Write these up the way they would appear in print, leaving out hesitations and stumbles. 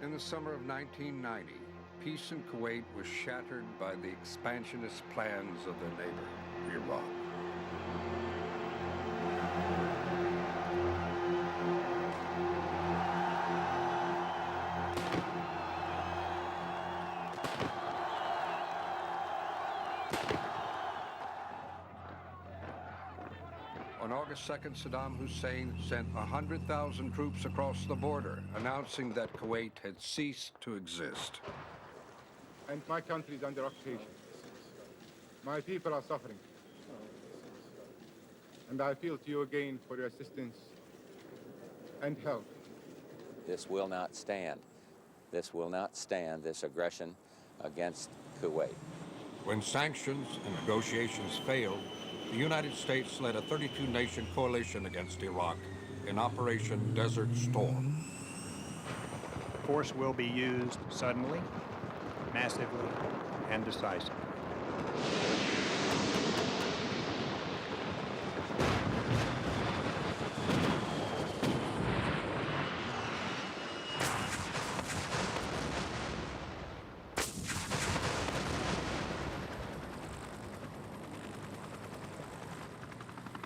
In the summer of 1990, peace in Kuwait was shattered by the expansionist plans of their neighbor, Iraq. On August 2nd, Saddam Hussein sent 100,000 troops across the border, announcing that Kuwait had ceased to exist. And my country is under occupation. My people are suffering. And I appeal to you again for your assistance and help. This will not stand. This will not stand, this aggression against Kuwait. When sanctions and negotiations failed, the United States led a 32-nation coalition against Iraq in Operation Desert Storm. Force will be used suddenly, massively, and decisively.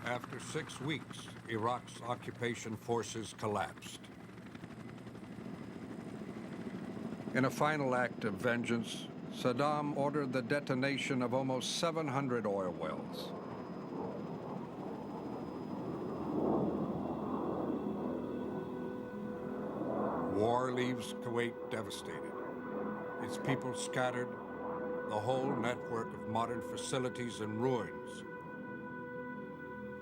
After 6 weeks, Iraq's occupation forces collapsed. In a final act of vengeance, Saddam ordered the detonation of almost 700 oil wells. War leaves Kuwait devastated. Its people scattered, the whole network of modern facilities in ruins.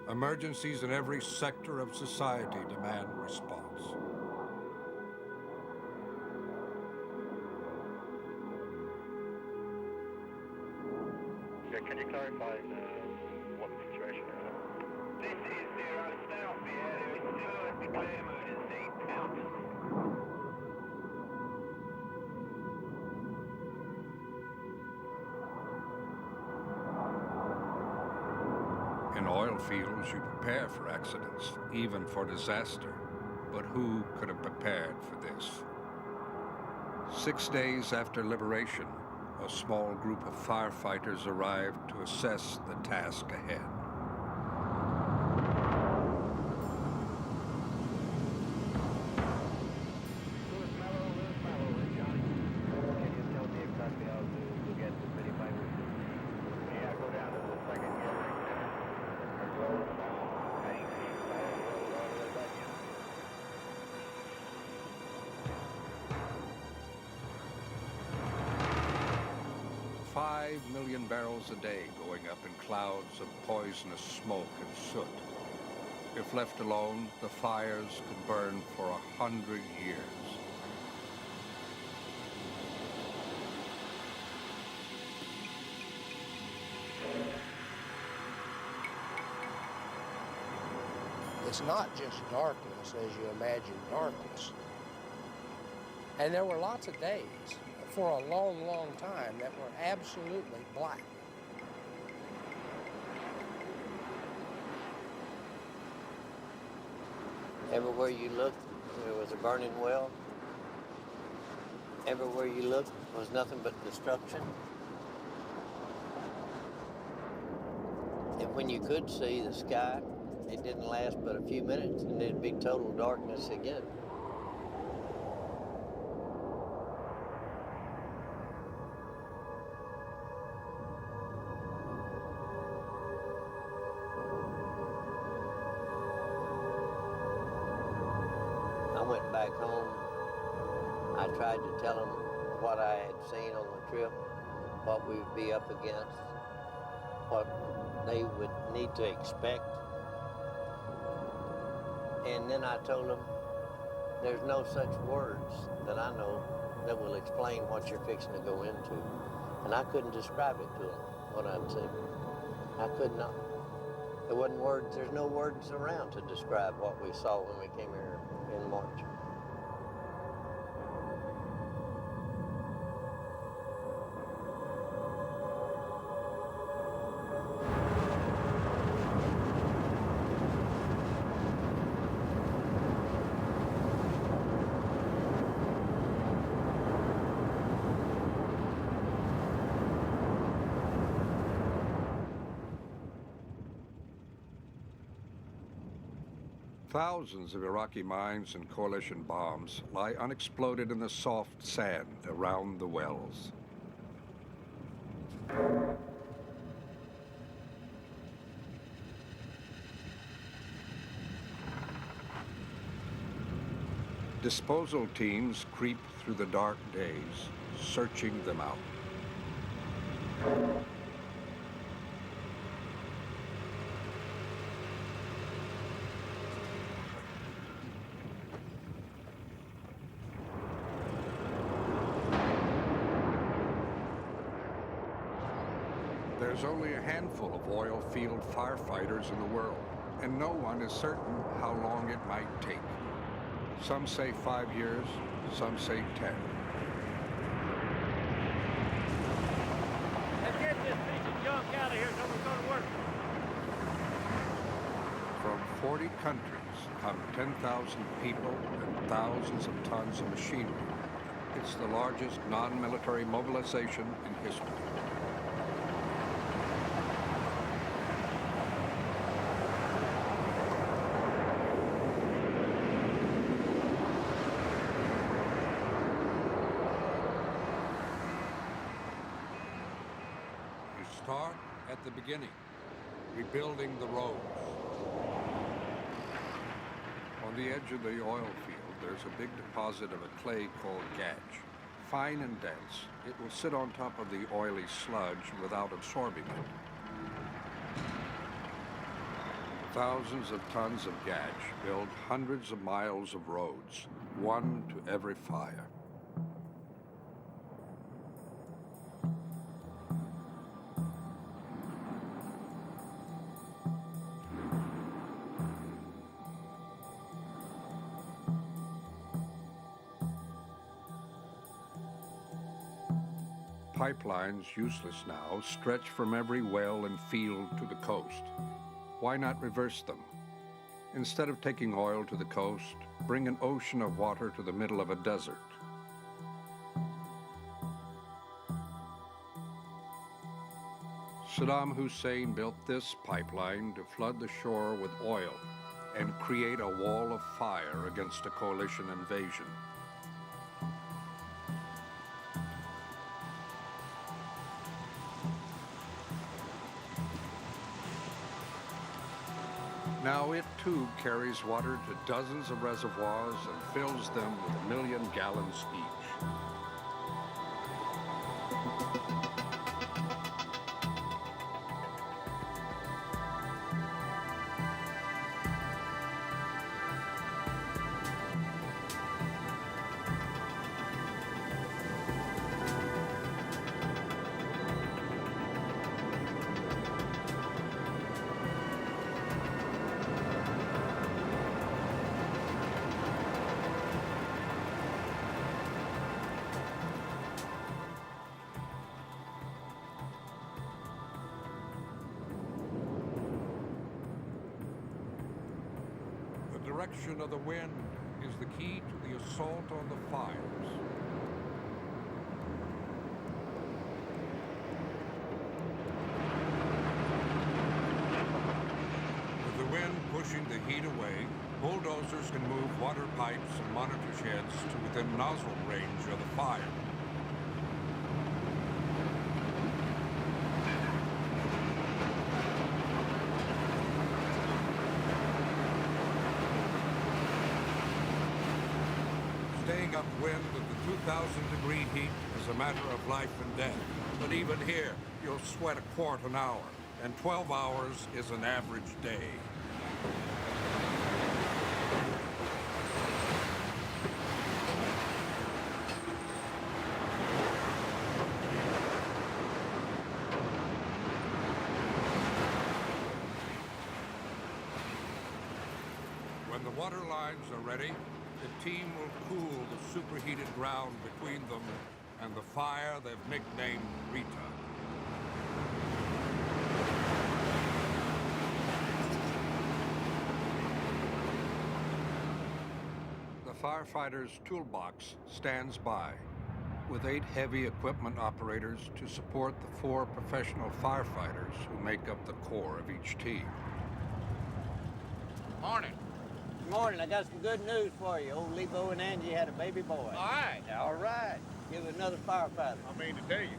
Emergencies in every sector of society demand response. Can you clarify what the situation is? This is 0 South, yeah, there is still a declare emergency. Out. In oil fields, you prepare for accidents, even for disaster. But who could have prepared for this? 6 days after liberation, a small group of firefighters arrived to assess the task ahead. Lewis Mallow, Johnny. Can you tell me exactly how to get to 35? Yeah, go down to the second gear right there. Roll down, tank, roll all the way back in. 5 million barrels a day going up in clouds of poisonous smoke and soot. If left alone, the fires could burn for 100 years. It's not just darkness as you imagine darkness. And there were lots of days for a long, long time that were absolutely black. Everywhere you looked, there was a burning well. Everywhere you looked was nothing but destruction. And when you could see the sky, it didn't last but a few minutes, and it'd be total darkness again. I went back home. I tried to tell them what I had seen on the trip, what we would be up against, what they would need to expect. And then I told them, there's no such words that I know that will explain what you're fixing to go into. And I couldn't describe it to them, what I'd seen. I could not. There wasn't words, there's no words around to describe what we saw when we came here in March. Thousands of Iraqi mines and coalition bombs lie unexploded in the soft sand around the wells. Disposal teams creep through the dark days, searching them out. There's only a handful of oil field firefighters in the world, and no one is certain how long it might take. Some say 5 years, some say 10. Let's get this piece of junk out of here so we're going to work. From 40 countries come 10,000 people and thousands of tons of machinery. It's the largest non-military mobilization in history. Start at the beginning, rebuilding the roads. On the edge of the oil field, there's a big deposit of a clay called gach. Fine and dense, it will sit on top of the oily sludge without absorbing it. Thousands of tons of gach build hundreds of miles of roads, one to every fire. Pipelines, useless now, stretch from every well and field to the coast. Why not reverse them? Instead of taking oil to the coast, bring an ocean of water to the middle of a desert. Saddam Hussein built this pipeline to flood the shore with oil and create a wall of fire against a coalition invasion. Now it too carries water to dozens of reservoirs and fills them with 1 million gallons each. The direction of the wind is the key to the assault on the fires. With the wind pushing the heat away, bulldozers can move water pipes and monitor sheds to within nozzle range of the fire. Staying upwind at the 2,000-degree heat is a matter of life and death. But even here, you'll sweat a quart an hour, and 12 hours is an average day. When the water lines are ready, the team will cool the superheated ground between them and the fire they've nicknamed Rita. The firefighter's toolbox stands by, with 8 heavy equipment operators to support the 4 professional firefighters who make up the core of each team. Morning. Good morning. I got some good news for you. Old Lebo and Angie had a baby boy. All right. All right. Give it another firefighter. I mean to tell you.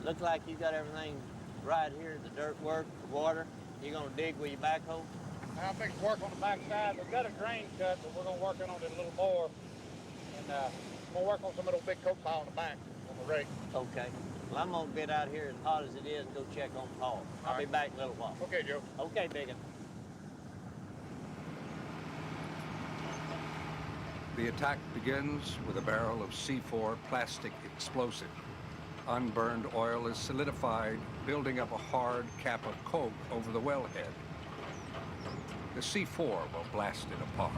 Looks like you got everything right here, the dirt work, the water. You gonna dig with your backhoe? I'll fix work on the backside. We've got a drain cut, but we're gonna work on it a little more. And we'll work on some of those big coke pile in the back on the rake. Okay. Well, I'm gonna get out here as hot as it is, go check on Paul. I'll be back in a little while. Okay, Joe. Okay, Biggin. The attack begins with a barrel of C4 plastic explosive. Unburned oil is solidified, building up a hard cap of coke over the wellhead. The C4 will blast it apart.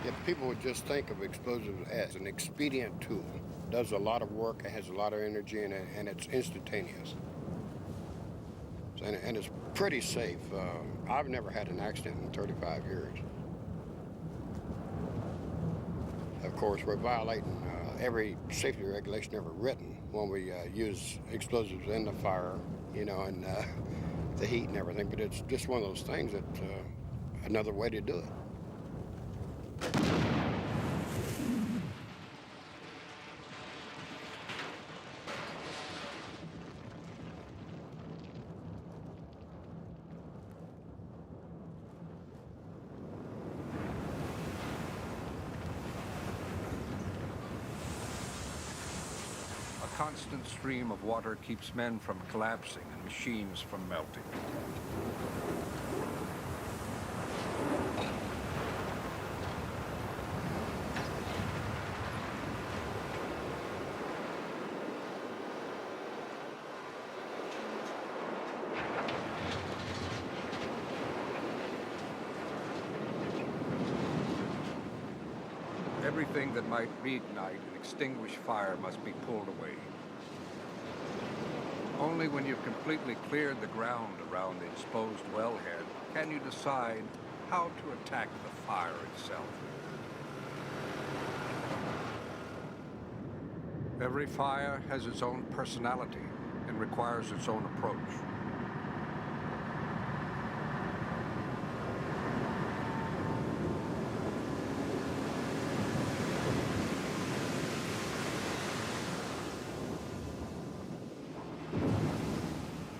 If people would just think of explosives as an expedient tool, it does a lot of work, it has a lot of energy in it, and it's instantaneous. And it's pretty safe. I've never had an accident in 35 years. Of course, we're violating every safety regulation ever written when we use explosives in the fire, you know, and the heat and everything. But it's just one of those things that another way to do it. A constant stream of water keeps men from collapsing and machines from melting. Everything that might reignite and extinguish fire must be pulled away. Only when you've completely cleared the ground around the exposed wellhead can you decide how to attack the fire itself. Every fire has its own personality and requires its own approach.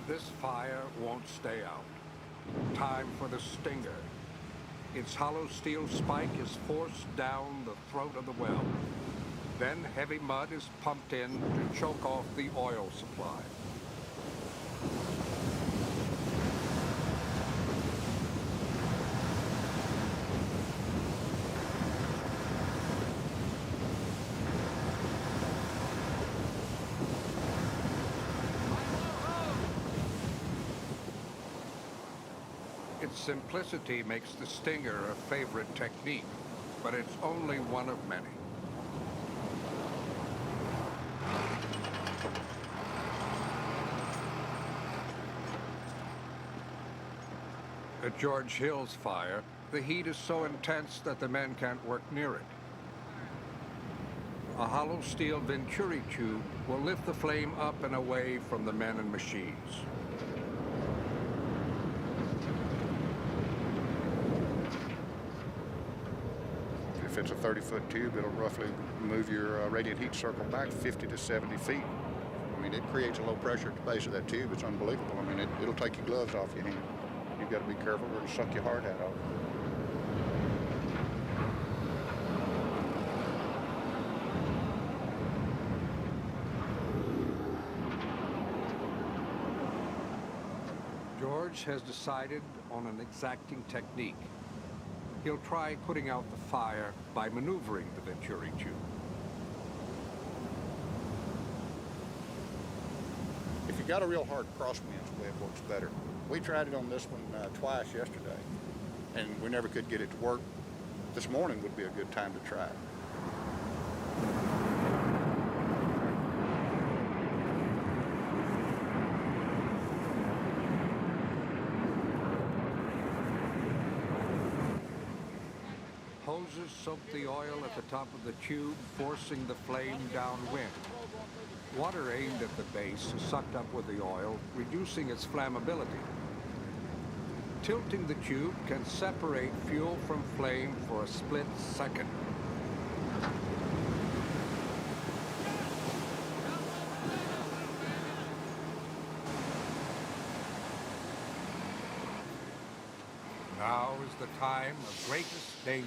This fire won't stay out. Time for the stinger. Its hollow steel spike is forced down the throat of the well. Then heavy mud is pumped in to choke off the oil supply. Its simplicity makes the stinger a favorite technique, but it's only one of many. At George Hill's fire, the heat is so intense that the men can't work near it. A hollow steel venturi tube will lift the flame up and away from the men and machines. If it's a 30-foot tube, it'll roughly move your radiant heat circle back 50 to 70 feet. I mean, it creates a low pressure at the base of that tube. It's unbelievable. I mean, it'll take your gloves off your hand. You've got to be careful or it'll suck your heart out of it. George has decided on an exacting technique. He'll try putting out the fire by maneuvering the venturi tube. If you got a real hard crosswinds way, it works better. We tried it on this one twice yesterday, and we never could get it to work. This morning would be a good time to try it. Hoses soak the oil at the top of the tube, forcing the flame downwind. Water aimed at the base is sucked up with the oil, reducing its flammability. Tilting the tube can separate fuel from flame for a split second. Now is the time of greatest danger.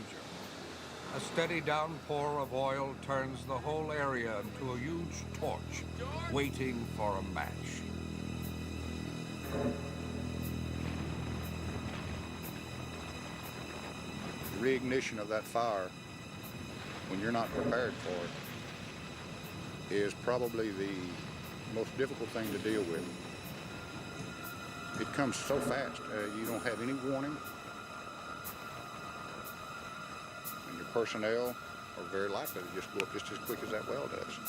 A steady downpour of oil turns the whole area into a huge torch, waiting for a match. The reignition of that fire, when you're not prepared for it, is probably the most difficult thing to deal with. It comes so fast, you don't have any warning. And your personnel are very likely to just go up just as quick as that well does.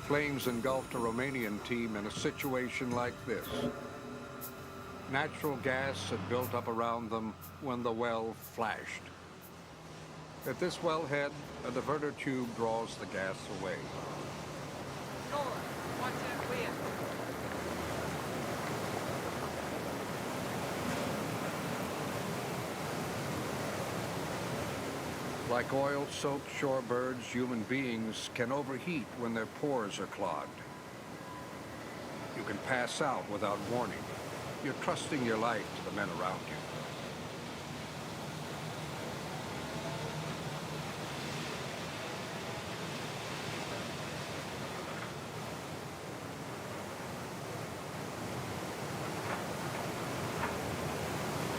Flames engulfed a Romanian team in a situation like this. Natural gas had built up around them when the well flashed. At this wellhead, a diverter tube draws the gas away. Watch that wind. Like oil-soaked shorebirds, human beings can overheat when their pores are clogged. You can pass out without warning. You're trusting your life to the men around you.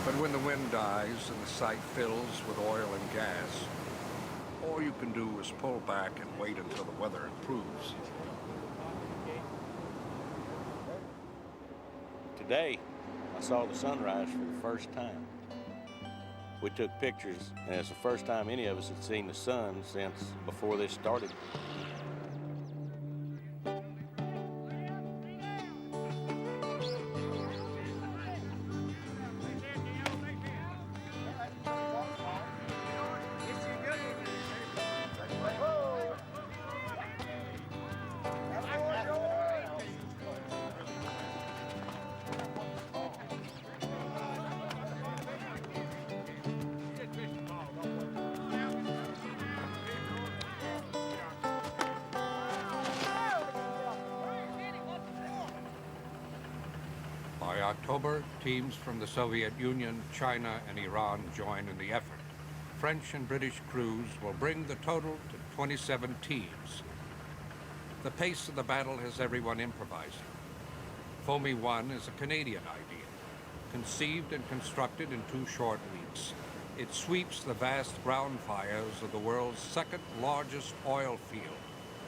But when the wind dies and the site fills with oil and gas, all you can do is pull back and wait until the weather improves. Today, I saw the sunrise for the first time. We took pictures, and it's the first time any of us had seen the sun since before this started. By October, teams from the Soviet Union, China, and Iran join in the effort. French and British crews will bring the total to 27 teams. The pace of the battle has everyone improvising. Foamy 1 is a Canadian idea, conceived and constructed in 2 short weeks. It sweeps the vast ground fires of the world's second largest oil field,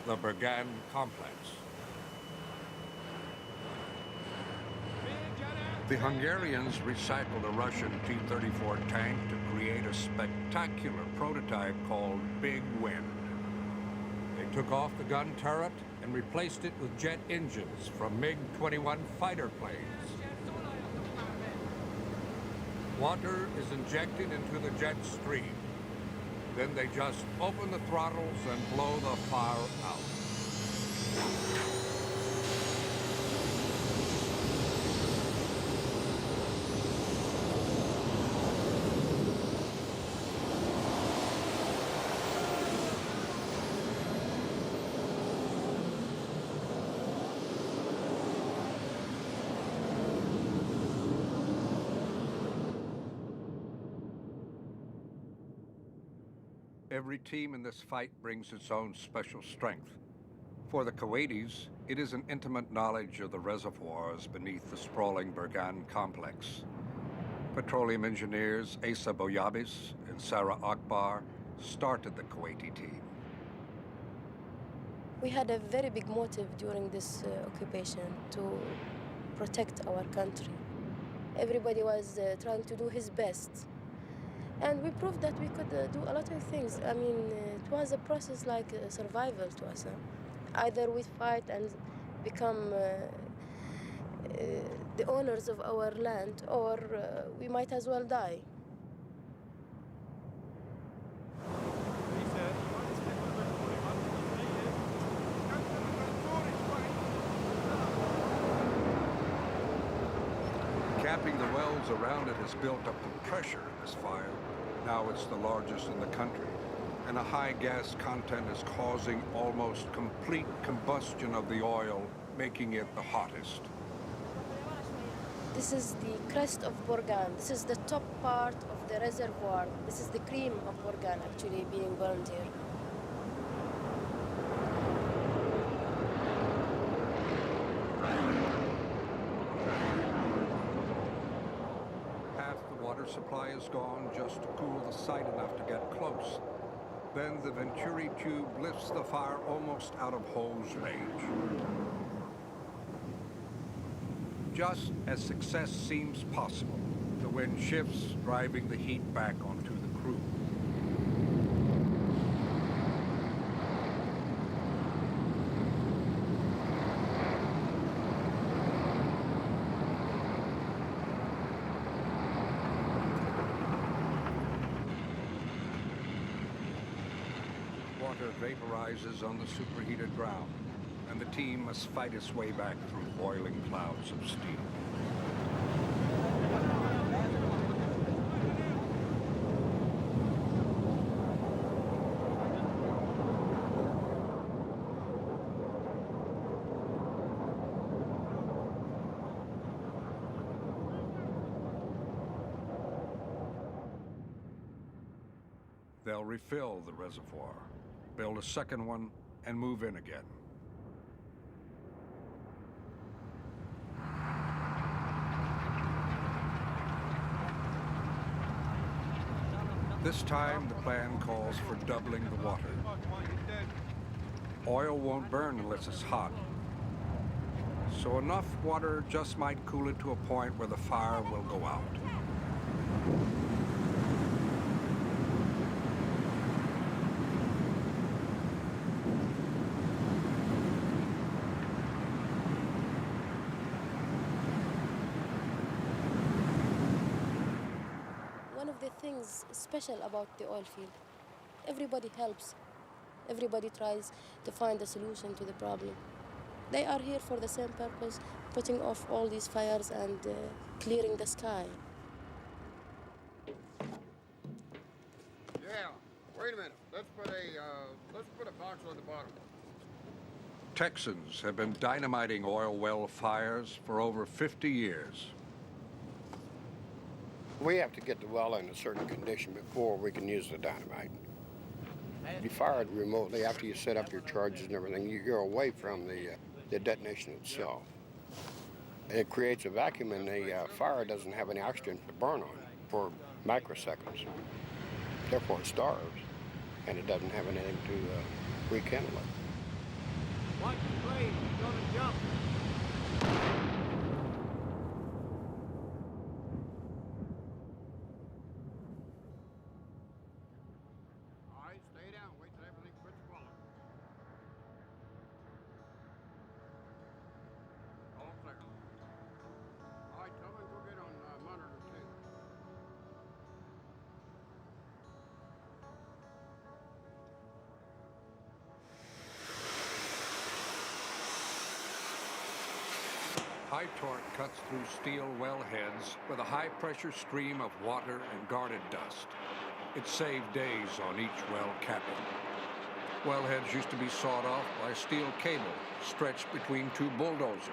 the Bergan complex. The Hungarians recycled a Russian T-34 tank to create a spectacular prototype called Big Wind. They took off the gun turret and replaced it with jet engines from MiG-21 fighter planes. Water is injected into the jet stream. Then they just open the throttles and blow the fire out. Every team in this fight brings its own special strength. For the Kuwaitis, it is an intimate knowledge of the reservoirs beneath the sprawling Bergan complex. Petroleum engineers Asa Boyabis and Sarah Akbar started the Kuwaiti team. We had a very big motive during this occupation to protect our country. Everybody was trying to do his best. And we proved that we could do a lot of things. I mean, it was a process like survival to us. Either we fight and become the owners of our land, or we might as well die. Capping the wells around it has built up the pressure in this fire. Now it's the largest in the country, and a high gas content is causing almost complete combustion of the oil, making it the hottest. This is the crest of Borgan. This is the top part of the reservoir. This is the cream of Borgan actually being burned here. Half the water supply is gone just to cool the site enough to get close. Then the Venturi tube lifts the fire almost out of hose range. Just as success seems possible, the wind shifts, driving the heat back onto the crew. Water vaporizes on the superheated ground, and the team must fight its way back through boiling clouds of steam. They'll refill the reservoir, build a second one, and move in again. This time, the plan calls for doubling the water. Oil won't burn unless it's hot, so enough water just might cool it to a point where the fire will go out. One of the things special about the oil field, everybody helps. Everybody tries to find a solution to the problem. They are here for the same purpose, putting off all these fires and clearing the sky. Yeah, wait a minute. Let's put a box on the bottom. Texans have been dynamiting oil well fires for over 50 years. We have to get the well in a certain condition before we can use the dynamite. You fire it remotely after you set up your charges and everything. You're away from the detonation itself. It creates a vacuum, and the fire doesn't have any oxygen to burn on for microseconds. Therefore, it starves, and it doesn't have anything to rekindle it. Watch the blade, he's gonna jump. All right, stay down. Wait till everything quits falling. All clear. All right, tell me go get on monitor 2. High torque cuts through steel well heads with a high-pressure stream of water and guarded dust. It saved days on each well capping. Wellheads used to be sawed off by steel cable stretched between two bulldozers.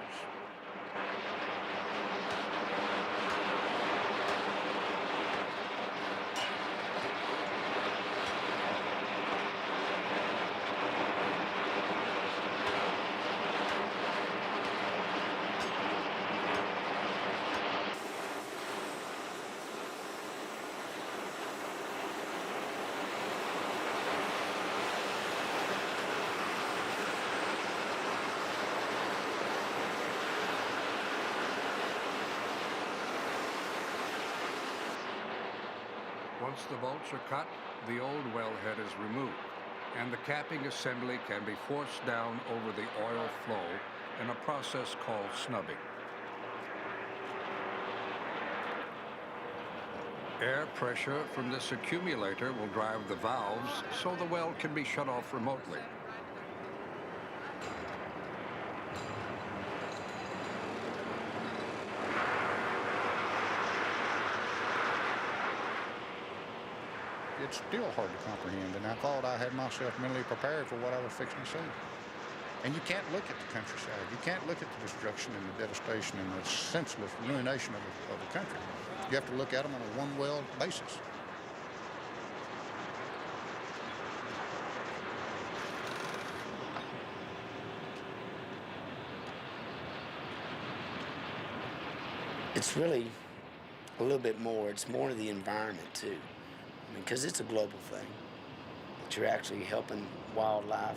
Once the bolts are cut, the old wellhead is removed, and the capping assembly can be forced down over the oil flow in a process called snubbing. Air pressure from this accumulator will drive the valves so the well can be shut off remotely. It's still hard to comprehend, and I thought I had myself mentally prepared for what I was fixing to see. And you can't look at the countryside. You can't look at the destruction and the devastation and the senseless ruination of the country. You have to look at them on a one-well basis. It's really a little bit more. It's more of the environment, too. I mean, because it's a global thing. That you're actually helping wildlife,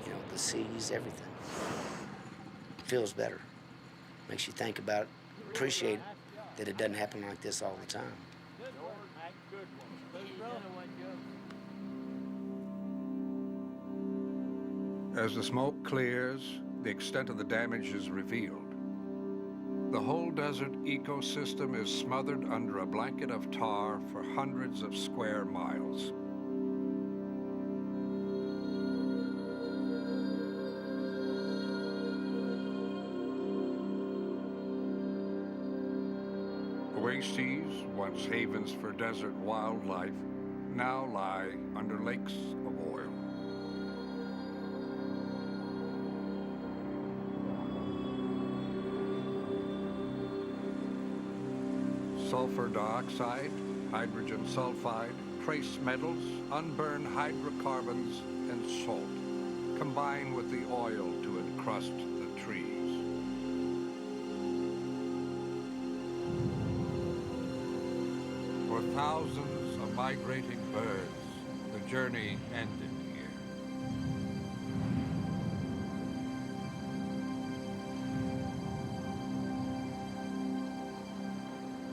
you know, the seas, everything. Feels better. Makes you think about it, appreciate that it doesn't happen like this all the time. As the smoke clears, the extent of the damage is revealed. The whole desert ecosystem is smothered under a blanket of tar for hundreds of square miles. Oases, once havens for desert wildlife, now lie under lakes of oil. Sulfur dioxide, hydrogen sulfide, trace metals, unburned hydrocarbons, and salt combine with the oil to encrust the trees. For thousands of migrating birds, the journey ended here.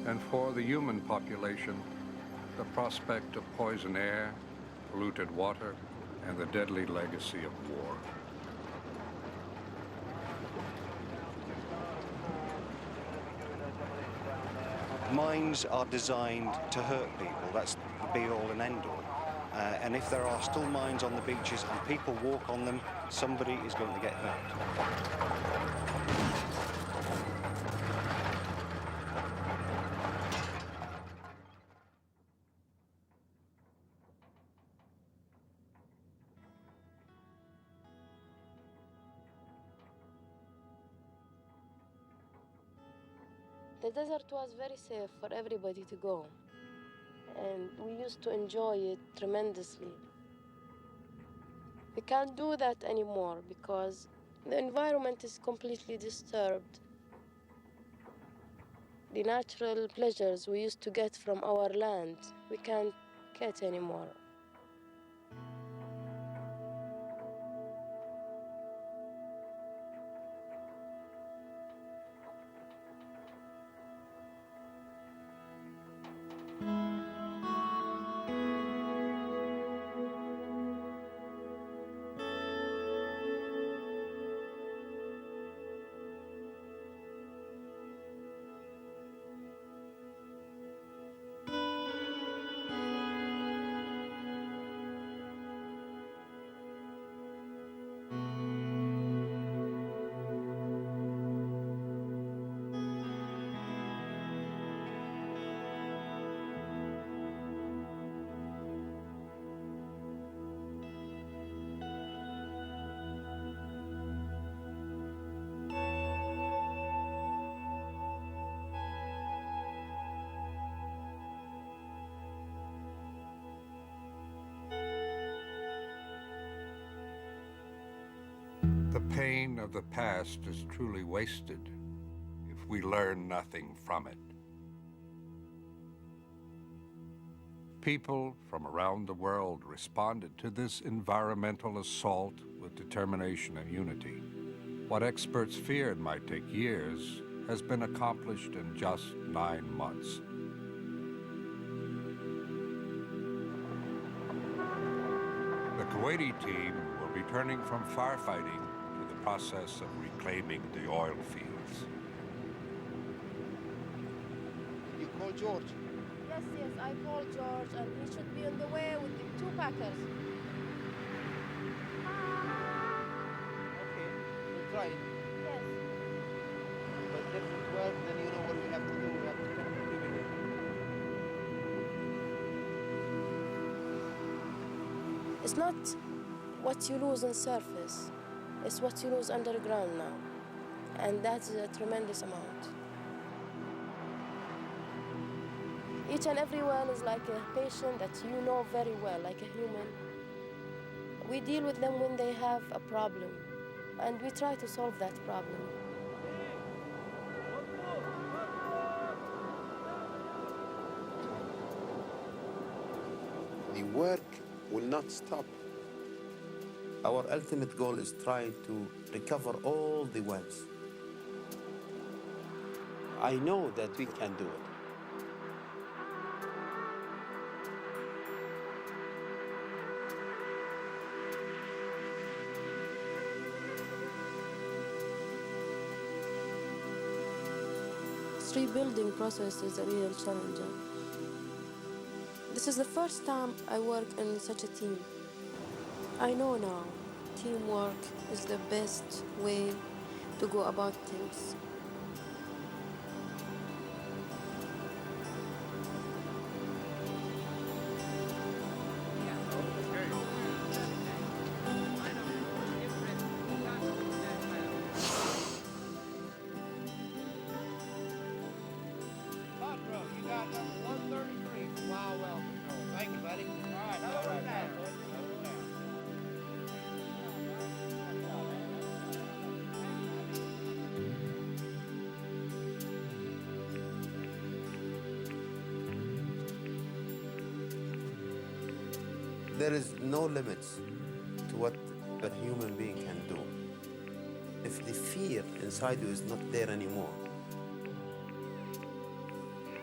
And for the human population, the prospect of poison air, polluted water, and the deadly legacy of war. Mines are designed to hurt people. That's the be-all and end-all. And if there are still mines on the beaches and people walk on them, somebody is going to get hurt. The desert was very safe for everybody to go, and we used to enjoy it tremendously. We can't do that anymore because the environment is completely disturbed. The natural pleasures we used to get from our land, we can't get anymore. The pain of the past is truly wasted if we learn nothing from it. People from around the world responded to this environmental assault with determination and unity. What experts feared might take years has been accomplished in just 9 months. The Kuwaiti team will be turning from firefighting to the process of reclaiming the oil fields. You call George? Yes, I called George, and he should be on the way with the 2 packers. Okay, we'll try it. Yes. But if it works, then you know what we have to do. We have to keep it in. It's not what you lose on surface, it's what you lose underground now. And that's a tremendous amount. Each and every one is like a patient that you know very well, like a human. We deal with them when they have a problem, and we try to solve that problem. The work will not stop. Our ultimate goal is trying to recover all the wells. I know that we can do it. This rebuilding process is a real challenge. This is the first time I work in such a team. I know now teamwork is the best way to go about things. You got number 133. Wow, well. Thank you, buddy. All right, lower it down. There is no limits to what a human being can do. If the fear inside you is not there anymore,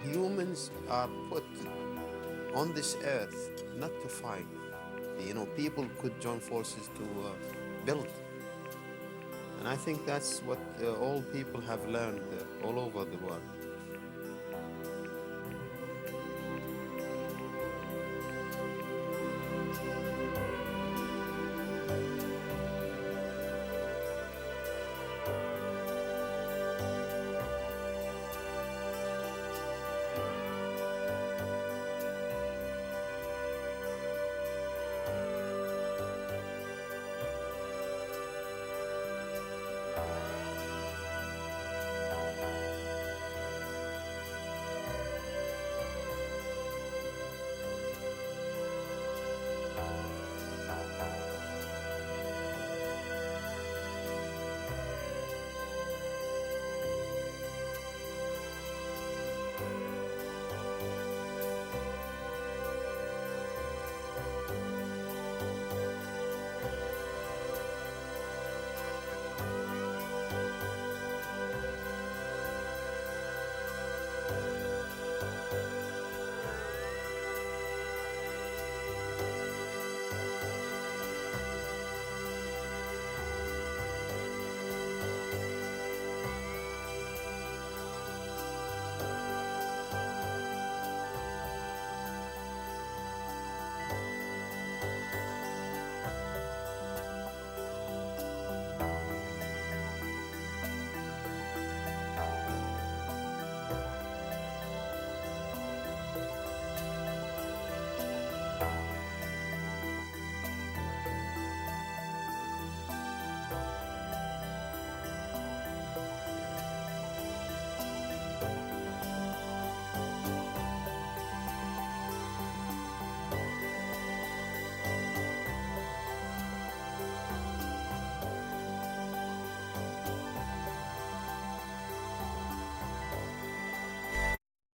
humans are put on this earth not to fight. You know, people could join forces to build. And I think that's what all people have learned all over the world.